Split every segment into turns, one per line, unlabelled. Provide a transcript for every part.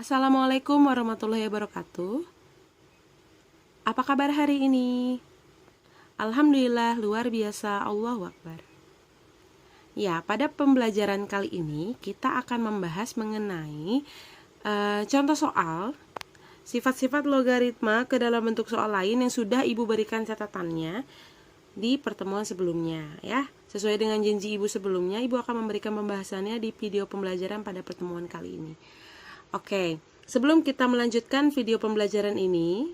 Assalamualaikum warahmatullahi wabarakatuh. Apa kabar hari ini? Alhamdulillah luar biasa, Allahu Akbar. Ya, pada pembelajaran kali ini kita akan membahas mengenai contoh soal sifat-sifat logaritma ke dalam bentuk soal lain yang sudah Ibu berikan catatannya di pertemuan sebelumnya ya. Sesuai dengan janji Ibu sebelumnya, Ibu akan memberikan pembahasannya di video pembelajaran pada pertemuan kali ini. Oke, sebelum kita melanjutkan video pembelajaran ini,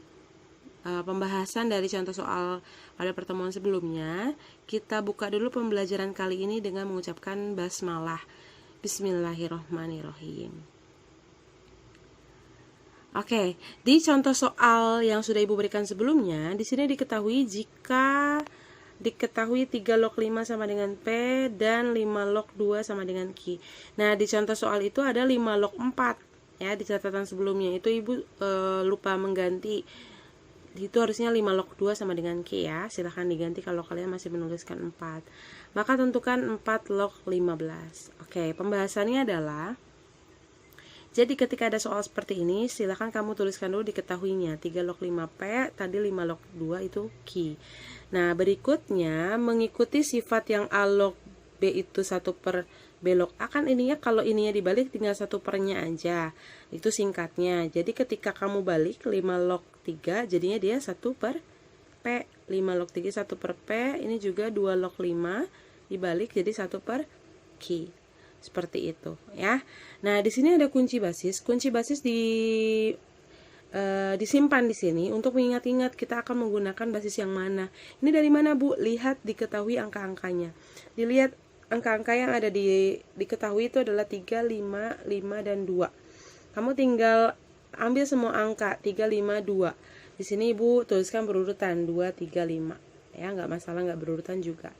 pembahasan dari contoh soal pada pertemuan sebelumnya, kita buka dulu pembelajaran kali ini dengan mengucapkan basmalah. Bismillahirrohmanirrohim. Oke, di contoh soal yang sudah Ibu berikan sebelumnya, di sini diketahui jika diketahui 3 log 5 sama dengan P dan 5 log 2 sama dengan Q. Nah, di contoh soal itu ada 5 log 4. Ya, di catatan sebelumnya itu Ibu lupa mengganti. Itu harusnya 5 log 2 sama dengan Q ya. Silahkan diganti kalau kalian masih menuliskan 4. Maka tentukan 4 log 15. Oke, pembahasannya adalah, jadi ketika ada soal seperti ini, silahkan kamu tuliskan dulu diketahuinya. 3 log 5P, tadi 5 log 2 itu Q. Nah, berikutnya mengikuti sifat yang A log B itu 1 per B log A, kan ininya kalau ininya dibalik tinggal 1 pernya aja. Itu singkatnya. Jadi ketika kamu balik 5 log 3 jadinya dia 1 per P. 5 log 3 1 per P. Ini juga 2 log 5 dibalik jadi 1 per Q. Seperti itu ya. Nah, di sini ada kunci basis. Kunci basis disimpan di sini untuk mengingat-ingat kita akan menggunakan basis yang mana. Ini dari mana, Bu? Lihat diketahui angka-angkanya. Dilihat angka-angka yang ada diketahui itu adalah 3, 5, 5 dan 2. Kamu tinggal ambil semua angka 3, 5, 2. Di sini Ibu tuliskan berurutan 2, 3, 5. Ya, nggak masalah nggak berurutan juga.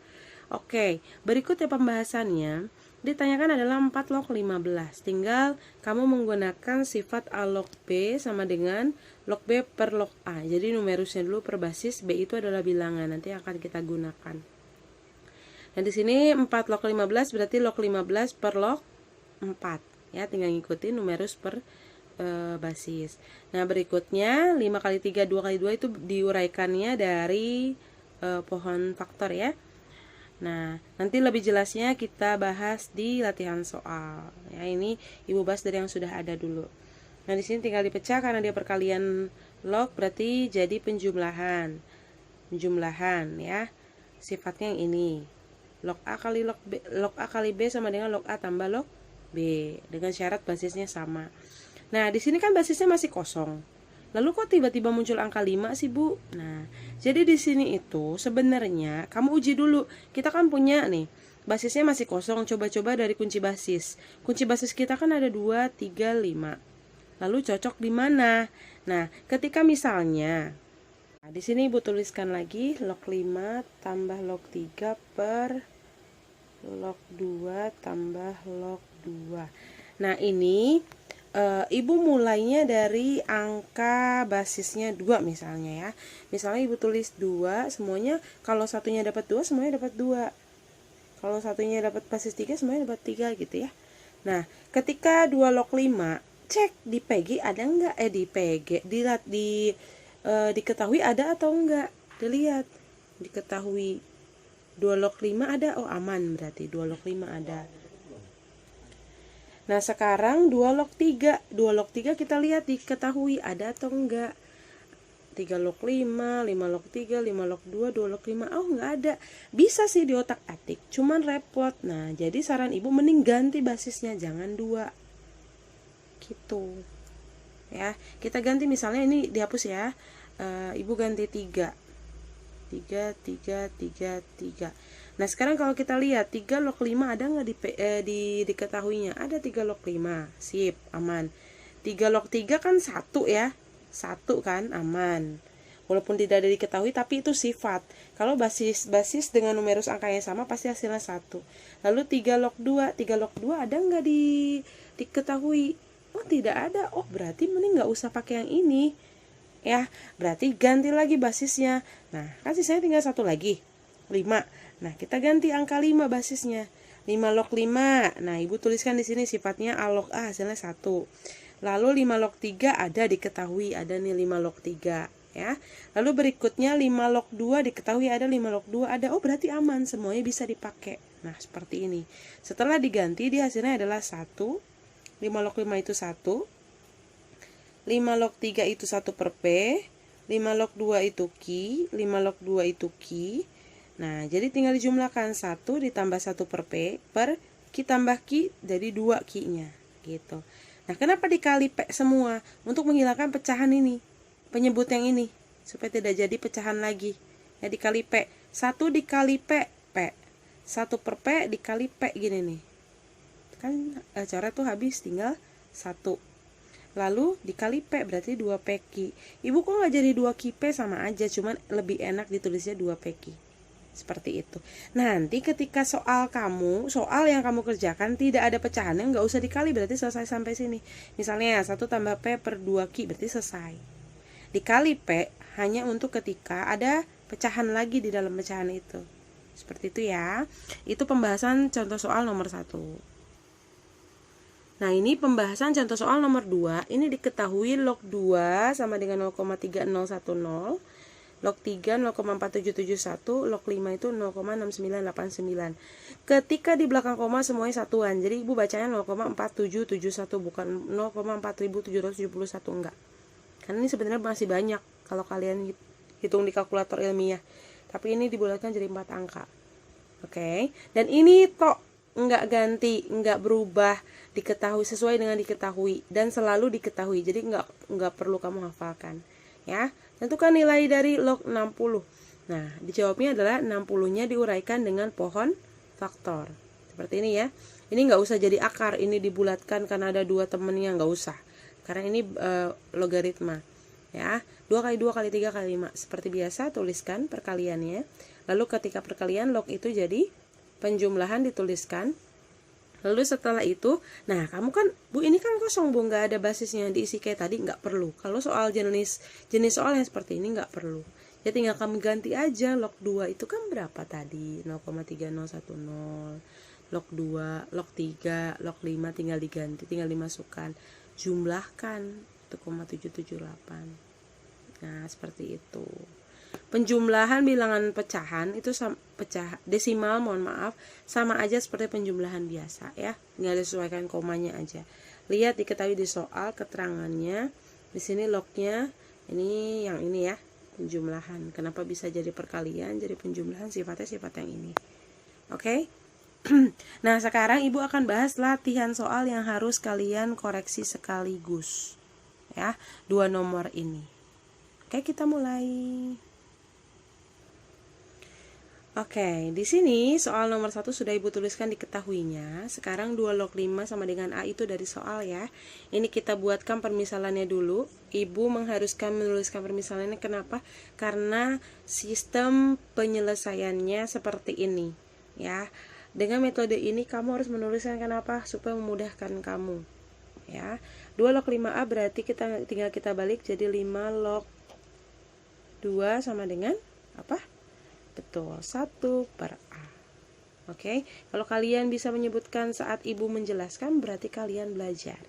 Oke, berikutnya pembahasannya ditanyakan adalah 4 log 15. Tinggal kamu menggunakan sifat A log B sama dengan log B per log A. Jadi numerusnya dulu per basis, B itu adalah bilangan, nanti akan kita gunakan. Nah, di sini 4 log 15 berarti log 15 per log 4. Ya, tinggal ngikutin numerus per basis. Nah, berikutnya 5 kali 3, 2 kali 2 itu diuraikannya dari pohon faktor ya. Nah, nanti lebih jelasnya kita bahas di latihan soal. Ya, ini Ibu bahas dari yang sudah ada dulu. Nah, di sini tinggal dipecah karena dia perkalian log berarti jadi penjumlahan. Penjumlahan ya. Sifatnya yang ini. Log A kali log A kali B sama dengan log A tambah log B dengan syarat basisnya sama. Nah, di sini kan basisnya masih kosong. Lalu kok tiba-tiba muncul angka 5 sih, Bu? Nah, jadi di sini itu sebenarnya kamu uji dulu. Kita kan punya nih, basisnya masih kosong. Coba-coba dari kunci basis. Kunci basis kita kan ada 2, 3, 5. Lalu cocok di mana? Nah, ketika misalnya di sini Ibu tuliskan lagi log 5 tambah log 3 per log 2 tambah log 2. Nah, ini Ibu mulainya dari angka basisnya 2 misalnya ya. Misalnya Ibu tulis 2, semuanya kalau satunya dapat 2, semuanya dapat 2. Kalau satunya dapat basis 3, semuanya dapat 3 gitu ya. Nah, ketika 2 log 5, cek di PG ada enggak? Di PG, diketahui ada atau enggak. Dilihat, diketahui 2 log 5 ada, oh aman berarti 2 log 5 ada. Nah, sekarang 2 log 3. 2 log 3 kita lihat diketahui ada atau enggak. 3 log 5, 5 log 3, 5 log 2, 2 log 5. Oh, enggak ada. Bisa sih di otak atik, cuman repot. Nah, jadi saran Ibu mending ganti basisnya, jangan 2. Gitu. Ya, kita ganti misalnya ini dihapus ya. Ibu ganti 3. 3, 3, 3, 3. Nah, sekarang kalau kita lihat 3 log 5 ada nggak diketahuinya? Ada 3 log 5. Sip, aman. 3 log 3 kan 1 ya. 1 kan, aman. Walaupun tidak ada diketahui tapi itu sifat. Kalau basis dengan numerus angka yang sama pasti hasilnya 1. Lalu 3 log 2. 3 log 2 ada nggak diketahui? Oh, tidak ada. Oh, berarti mending nggak usah pakai yang ini. Ya, berarti ganti lagi basisnya. Nah, kan sisanya tinggal 1 lagi. 5. Nah, kita ganti angka 5 basisnya. 5 log 5. Nah, Ibu tuliskan di sini sifatnya A log A, hasilnya 1. Lalu 5 log 3 ada diketahui, ada nih 5 log 3 ya. Lalu berikutnya 5 log 2 diketahui ada, 5 log 2 ada. Oh, berarti aman, semuanya bisa dipakai. Nah, seperti ini. Setelah diganti, dia hasilnya adalah 1. 5 log 5 itu 1. 5 log 3 itu 1 per P. 5 log 2 itu Q. 5 log 2 itu Q. Nah, jadi tinggal dijumlahkan 1 ditambah 1 per P per Q tambah Q, jadi 2 Q-nya. Gitu. Nah, kenapa dikali P semua? Untuk menghilangkan pecahan ini. Penyebut yang ini supaya tidak jadi pecahan lagi. Ya, dikali P. 1 dikali P, P. 1 per P dikali P gini nih. Kan coret tuh habis, tinggal 1. Lalu dikali P berarti 2 PQ. Ibu kok nggak jadi 2 QP, sama aja, cuman lebih enak ditulisnya 2 PQ. Seperti itu. Nanti ketika soal yang kamu kerjakan tidak ada pecahannya, nggak usah dikali, berarti selesai sampai sini. Misalnya 1 tambah P per 2 Q berarti selesai. Dikali P hanya untuk ketika ada pecahan lagi di dalam pecahan itu. Seperti itu ya. Itu pembahasan contoh soal nomor 1. Nah, ini pembahasan contoh soal nomor 2. Ini diketahui log 2 sama dengan 0,3010, log 3 0,4771, log 5 itu 0,6989. Ketika di belakang koma semuanya satuan. Jadi ibu bacanya 0,4771 bukan 0,4771, enggak. Karena ini sebenarnya masih banyak kalau kalian hitung di kalkulator ilmiah. Tapi ini dibulatkan jadi 4 angka. Oke. Dan ini tok enggak ganti, enggak berubah, diketahui sesuai dengan diketahui dan selalu diketahui. Jadi enggak perlu kamu hafalkan. Ya. Tentukan nilai dari log 60. Nah, dijawabnya adalah 60-nya diuraikan dengan pohon faktor. Seperti ini ya. Ini enggak usah jadi akar, ini dibulatkan karena ada 2 temennya, enggak usah. Karena ini logaritma ya. 2 kali 2 kali 3 kali 5. Seperti biasa tuliskan perkaliannya. Lalu ketika perkalian log itu jadi penjumlahan, dituliskan. Lalu setelah itu, nah kamu kan, Bu ini kan kosong Bu, nggak ada basisnya, diisi kayak tadi, nggak perlu. Kalau soal jenis soal yang seperti ini nggak perlu. Ya tinggal kamu ganti aja log 2 itu kan berapa tadi? 0,3010. Log 2, log 3, log 5 tinggal diganti, tinggal dimasukkan. Jumlahkan 1,778. Nah, seperti itu. Penjumlahan bilangan pecahan itu desimal, mohon maaf, sama aja seperti penjumlahan biasa ya. Tinggal disesuaikan komanya aja. Lihat diketahui di soal keterangannya. Di sini lognya ini yang ini ya, penjumlahan. Kenapa bisa jadi perkalian, jadi penjumlahan, sifatnya sifat yang ini. Oke. Nah, sekarang Ibu akan bahas latihan soal yang harus kalian koreksi sekaligus. Ya, 2 nomor ini. Oke, kita mulai. Oke, di sini soal nomor 1 sudah Ibu tuliskan diketahuinya. Sekarang 2 log 5 sama dengan A itu dari soal ya. Ini kita buatkan permisalannya dulu. Ibu mengharuskan menuliskan permisalannya, kenapa? Karena sistem penyelesaiannya seperti ini ya. Dengan metode ini kamu harus menuliskan, kenapa? Supaya memudahkan kamu ya. 2 log 5A berarti tinggal kita balik jadi 5 log 2 sama dengan apa? Betul, 1 per A. Oke, kalau kalian bisa menyebutkan saat Ibu menjelaskan berarti kalian belajar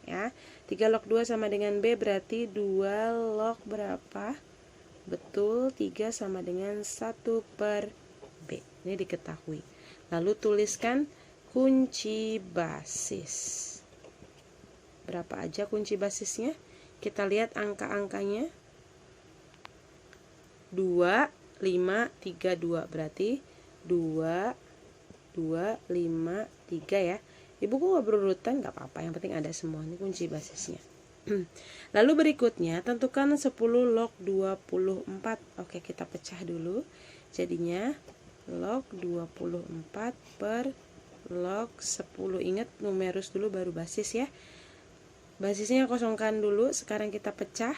ya. 3 log 2 sama dengan B berarti 2 log berapa? Betul, 3 sama dengan 1 per B. Ini diketahui. Lalu tuliskan kunci basis. Berapa aja kunci basisnya? Kita lihat angka-angkanya. 2, 5, 3, 2. Berarti 2, 2, 5, 3 ya. Ibu kok gak berurutan? Gak apa-apa, yang penting ada semua. Ini kunci basisnya. Lalu berikutnya tentukan 10 log 24. Oke, kita pecah dulu. Jadinya log 24 per log 10. Ingat numerus dulu baru basis ya. Basisnya kosongkan dulu. Sekarang kita pecah.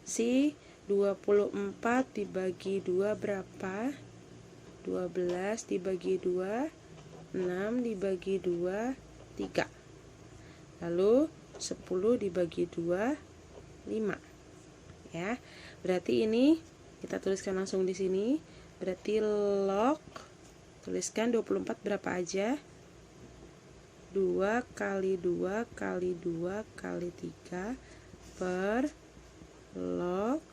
Si 24 dibagi 2 berapa? 12 dibagi 2, 6 dibagi 2, 3. Lalu 10 dibagi 2, 5. Ya. Berarti ini kita tuliskan langsung di sini. Berarti log, tuliskan 24 berapa aja? 2 kali 2 kali 2 kali 3 per log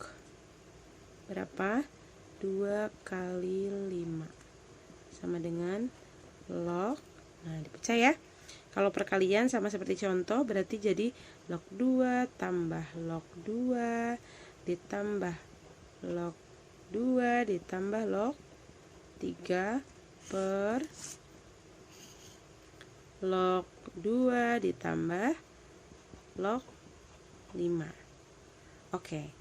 berapa? 2 kali 5 sama dengan log. Nah, dipecah ya. Kalau perkalian sama seperti contoh berarti jadi log 2 tambah log 2 ditambah log 2 ditambah log 3 per log 2 ditambah log 5. Oke.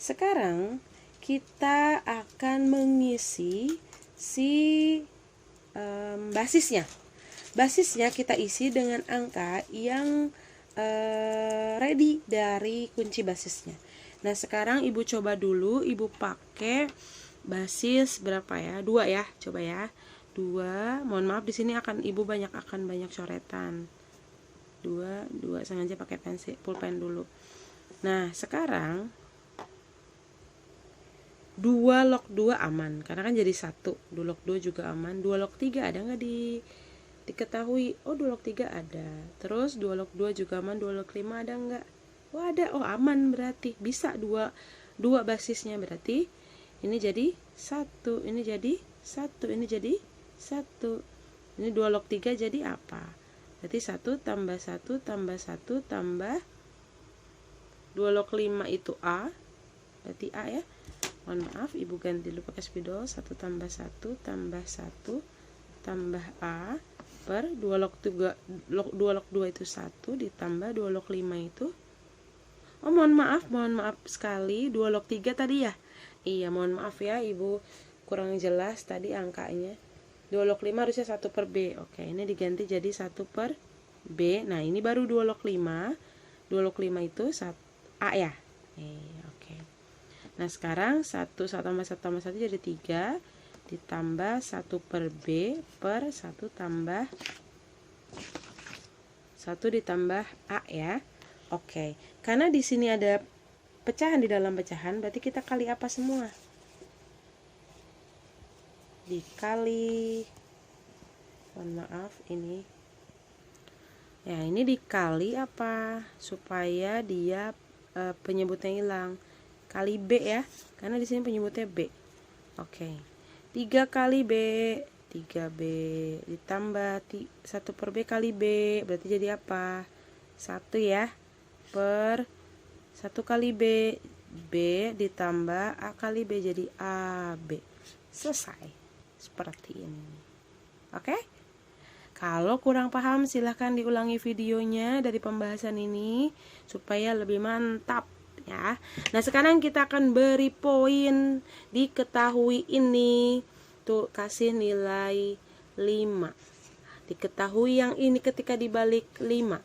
Sekarang kita akan mengisi si basisnya. Basisnya kita isi dengan angka yang ready dari kunci basisnya. Nah, sekarang Ibu coba dulu, Ibu pakai basis berapa ya? 2 ya, coba ya. 2, mohon maaf di sini Ibu akan banyak coretan. 2 sengaja pakai pensil pulpen dulu. Nah, sekarang 2 log 2 aman karena kan jadi 1. 2 log 2 juga aman. 2 log 3 ada nggak diketahui? Oh, 2 log 3 ada. Terus 2 log 2 juga aman. 2 log 5 ada nggak? Oh, ada. Oh, aman berarti. Bisa 2 basisnya berarti ini jadi 1, ini jadi 1, ini jadi 1. Ini 2 log 3 jadi apa? Berarti 1 tambah 1 tambah 1 tambah 2 log 5 itu A. Berarti A ya. Mohon maaf, Ibu ganti dulu pakai spidol. 1 tambah 1 tambah 1 tambah A per 2 log 2 itu 1 ditambah 2 log 5 itu. Oh, mohon maaf sekali. 2 log 3 tadi ya? Iya, mohon maaf ya, Ibu kurang jelas tadi angkanya. 2 log 5 harusnya 1 per B. Oke, ini diganti jadi 1 per B. Nah, ini baru 2 log 5. 2 log 5 itu A ya? Oke. Nah, sekarang 1 tambah 1 tambah 1 jadi 3 ditambah 1 per B per 1 tambah 1 ditambah A ya. Oke. Karena di sini ada pecahan di dalam pecahan, berarti kita kali apa semua? Dikali, mohon maaf ini ya, ini dikali apa supaya dia penyebutnya hilang, kali B ya, karena di sini penyebutnya B. Oke, 3 kali B, 3B ditambah 1 per B kali B, berarti jadi apa? 1 ya, per 1 kali B, B ditambah A kali B jadi AB. Selesai. Seperti ini. Oke? Kalau kurang paham silahkan diulangi videonya dari pembahasan ini supaya lebih mantap ya. Nah, sekarang kita akan beri poin diketahui ini. Tuh, kasih nilai 5. Diketahui yang ini ketika dibalik 5.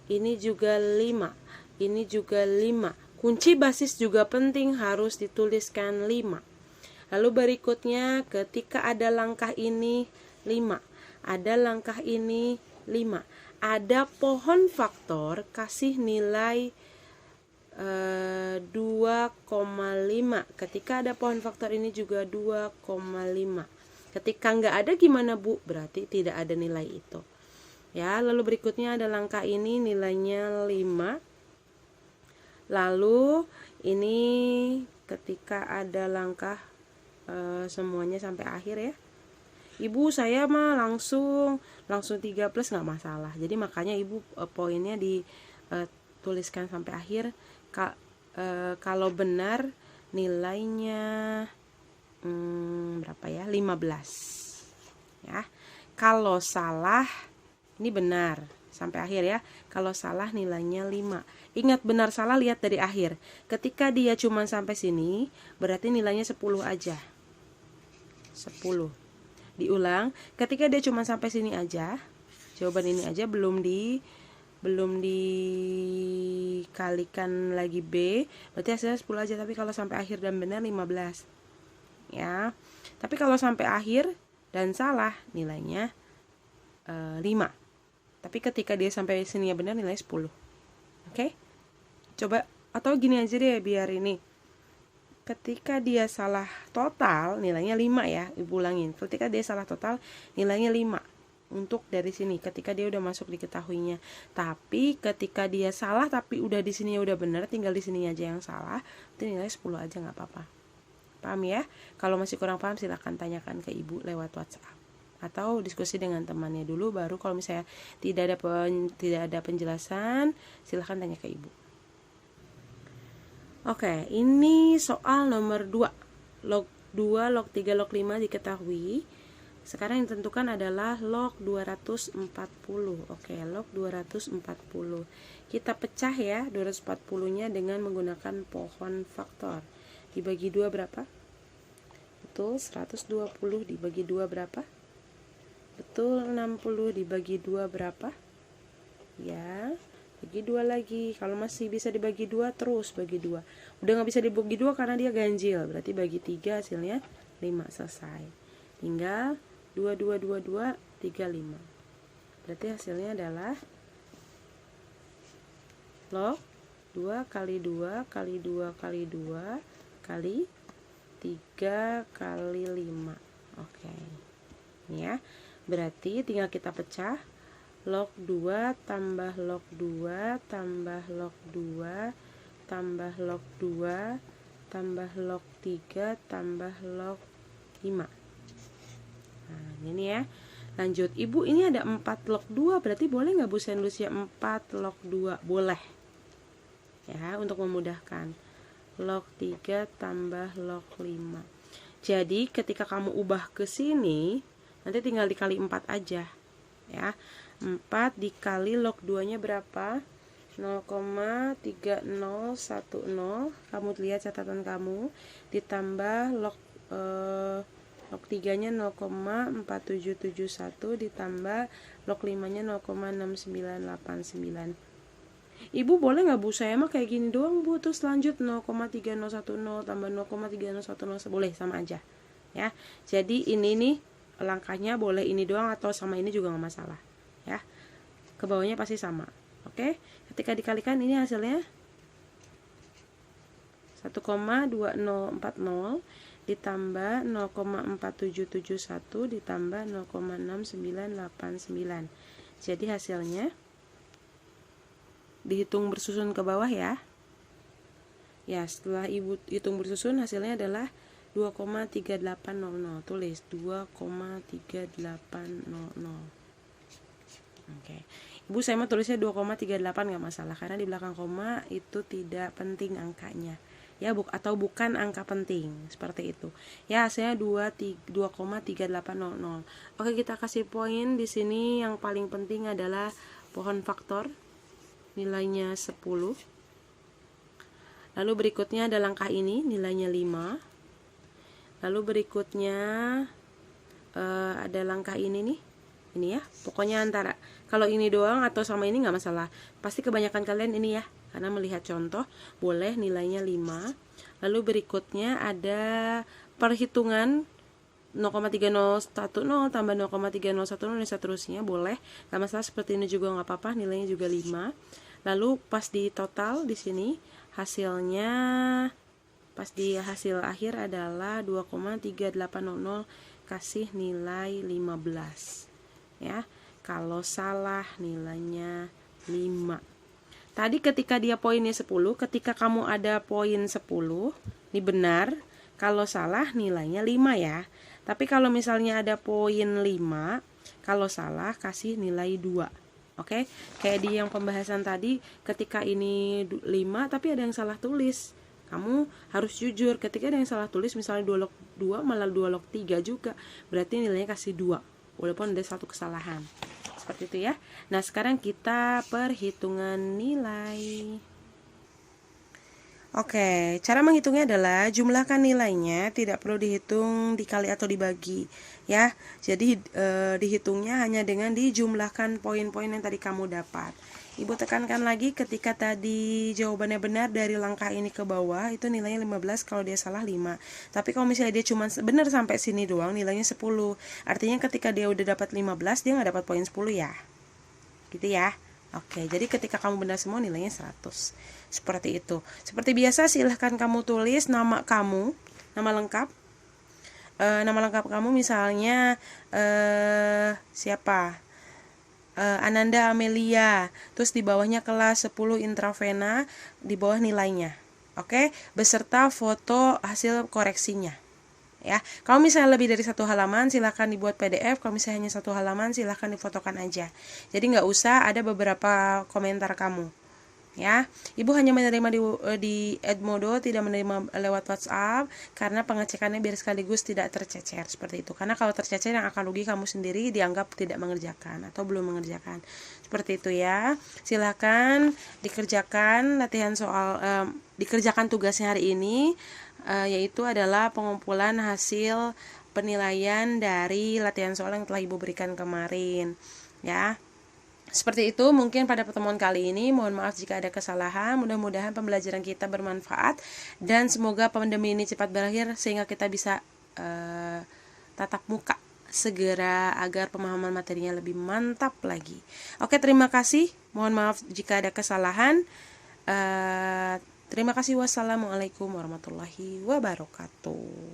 Ini juga 5. Ini juga 5. Kunci basis juga penting, harus dituliskan 5. Lalu berikutnya ketika ada langkah ini 5, ada langkah ini 5, ada pohon faktor kasih nilai 2,5. Ketika ada pohon faktor ini juga 2,5. Ketika nggak ada gimana Bu? Berarti tidak ada nilai itu. Ya, lalu berikutnya ada langkah ini nilainya 5. Lalu ini ketika ada langkah semuanya sampai akhir ya. Ibu saya mah langsung 3 plus nggak masalah. Jadi makanya Ibu poinnya dituliskan sampai akhir. Kalau benar nilainya berapa ya? 15 ya. Kalau salah ini benar sampai akhir ya. Kalau salah nilainya 5. Ingat, benar salah lihat dari akhir. Ketika dia cuma sampai sini berarti nilainya 10 aja. 10. Diulang, ketika dia cuma sampai sini aja, jawaban ini aja belum dikalikan lagi B, berarti hasilnya 10 aja. Tapi kalau sampai akhir dan benar 15 ya. Tapi kalau sampai akhir dan salah nilainya 5. Tapi ketika dia sampai sini ya benar nilainya 10. Oke? Coba, atau gini aja deh biar ini. Ketika dia salah total nilainya 5 ya, Ibu ulangin. Ketika dia salah total nilainya 5. untuk dari sini ketika dia udah masuk diketahuinya. Tapi ketika dia salah tapi udah di sini udah benar, tinggal di sini aja yang salah, itu nilai 10 aja nggak apa-apa. Paham ya? Kalau masih kurang paham silahkan tanyakan ke ibu lewat WhatsApp atau diskusi dengan temannya dulu, baru kalau misalnya tidak ada penjelasan silahkan tanya ke ibu. Oke, ini soal nomor 2. Log 2, log 3, log 5 diketahui. Sekarang yang ditentukan adalah log 240. Oke, log 240. Kita pecah ya 240-nya dengan menggunakan pohon faktor. Dibagi 2 berapa? Betul, 120 dibagi 2 berapa? Betul, 60 dibagi 2 berapa? Ya, bagi 2 lagi. Kalau masih bisa dibagi 2, terus bagi 2. Udah nggak bisa dibagi 2 karena dia ganjil, berarti bagi 3 hasilnya 5, selesai. Tinggal 2, 2, 2, 2, 3, 5. Berarti hasilnya adalah log 2 kali 2 kali 2 kali 2 kali 3 kali 5. Oke. Ini ya. Berarti tinggal kita pecah. Log 2 tambah log 2 tambah log 2 tambah log 2 tambah log 3 tambah log 5. Nah, ini ya. Lanjut, ibu ini ada 4 log 2, berarti boleh nggak Bu saya nulis ya 4 log 2? Boleh. Ya, untuk memudahkan. Log 3 tambah log 5. Jadi, ketika kamu ubah ke sini, nanti tinggal dikali 4 aja. Ya. 4 dikali log 2-nya berapa? 0,3010. Kamu lihat catatan kamu. Ditambah log 3-nya 0,4771 ditambah log 5-nya 0,6989. Ibu boleh nggak Bu saya mah kayak gini doang Bu, terus lanjut 0,3010 tambah 0,3010, boleh sama aja ya. Jadi ini nih langkahnya boleh ini doang atau sama ini juga nggak masalah ya. Ke bawahnya pasti sama. Oke, ketika dikalikan ini hasilnya 1,2040 ditambah 0,4771 ditambah 0,6989. Jadi hasilnya dihitung bersusun ke bawah ya. Ya, setelah ibu hitung bersusun hasilnya adalah 2,3800. Tulis 2,3800. Oke. Ibu saya mau tulisnya 2,38 nggak masalah karena di belakang koma itu tidak penting angkanya. Ya, atau bukan angka penting seperti itu. Ya, hasilnya 2,3800. Oke, kita kasih poin di sini. Yang paling penting adalah pohon faktor. Nilainya 10. Lalu berikutnya ada langkah ini, nilainya 5. Lalu berikutnya ada langkah ini nih. Ini ya, pokoknya antara kalau ini doang atau sama ini nggak masalah. Pasti kebanyakan kalian ini ya, karena melihat contoh boleh nilainya 5. Lalu berikutnya ada perhitungan 0,3010 tambah 0,3010 dan seterusnya, boleh. Nggak masalah, seperti ini juga nggak apa-apa, nilainya juga 5. Lalu pas di total di sini hasilnya, pas di hasil akhir adalah 2,3800 kasih nilai 15. Ya, kalau salah nilainya 5. Tadi ketika dia poinnya 10, ketika kamu ada poin 10, ini benar. Kalau salah nilainya 5 ya. Tapi kalau misalnya ada poin 5, kalau salah kasih nilai 2. Oke? Kayak di yang pembahasan tadi, ketika ini 5 tapi ada yang salah tulis. Kamu harus jujur, ketika ada yang salah tulis misalnya 2 log 2 malah 2 log 3 juga, berarti nilainya kasih 2. Walaupun ada satu kesalahan. Seperti itu ya. Nah, sekarang kita perhitungan nilai. Oke, cara menghitungnya adalah jumlahkan nilainya, tidak perlu dihitung dikali atau dibagi ya. Jadi dihitungnya hanya dengan dijumlahkan poin-poin yang tadi kamu dapat. Ibu tekankan lagi, ketika tadi jawabannya benar dari langkah ini ke bawah itu nilainya 15, kalau dia salah 5. Tapi kalau misalnya dia cuma benar sampai sini doang nilainya 10. Artinya ketika dia udah dapat 15 dia nggak dapat poin 10 ya. Gitu ya. Oke, jadi ketika kamu benar semua nilainya 100. Seperti itu. Seperti biasa silahkan kamu tulis nama kamu, nama lengkap. Nama lengkap kamu misalnya siapa? Ananda Amelia, terus di bawahnya kelas 10 intravena, di bawah nilainya. Oke, beserta foto hasil koreksinya. Ya, kalau misalnya lebih dari 1 halaman silahkan dibuat PDF, kalau misalnya hanya 1 halaman silahkan difotokan aja. Jadi nggak usah ada beberapa komentar kamu. Ya, Ibu hanya menerima di Edmodo, tidak menerima lewat WhatsApp karena pengecekannya biar sekaligus tidak tercecer seperti itu. Karena kalau tercecer yang akan rugi kamu sendiri, dianggap tidak mengerjakan atau belum mengerjakan. Seperti itu ya. Silakan dikerjakan latihan soal dikerjakan tugasnya hari ini, yaitu adalah pengumpulan hasil penilaian dari latihan soal yang telah Ibu berikan kemarin. Ya. Seperti itu mungkin pada pertemuan kali ini. Mohon maaf jika ada kesalahan. Mudah-mudahan pembelajaran kita bermanfaat dan semoga pandemi ini cepat berakhir sehingga kita bisa tatap muka segera agar pemahaman materinya lebih mantap lagi. Oke, terima kasih. Mohon maaf jika ada kesalahan. Terima kasih. Wassalamualaikum warahmatullahi wabarakatuh.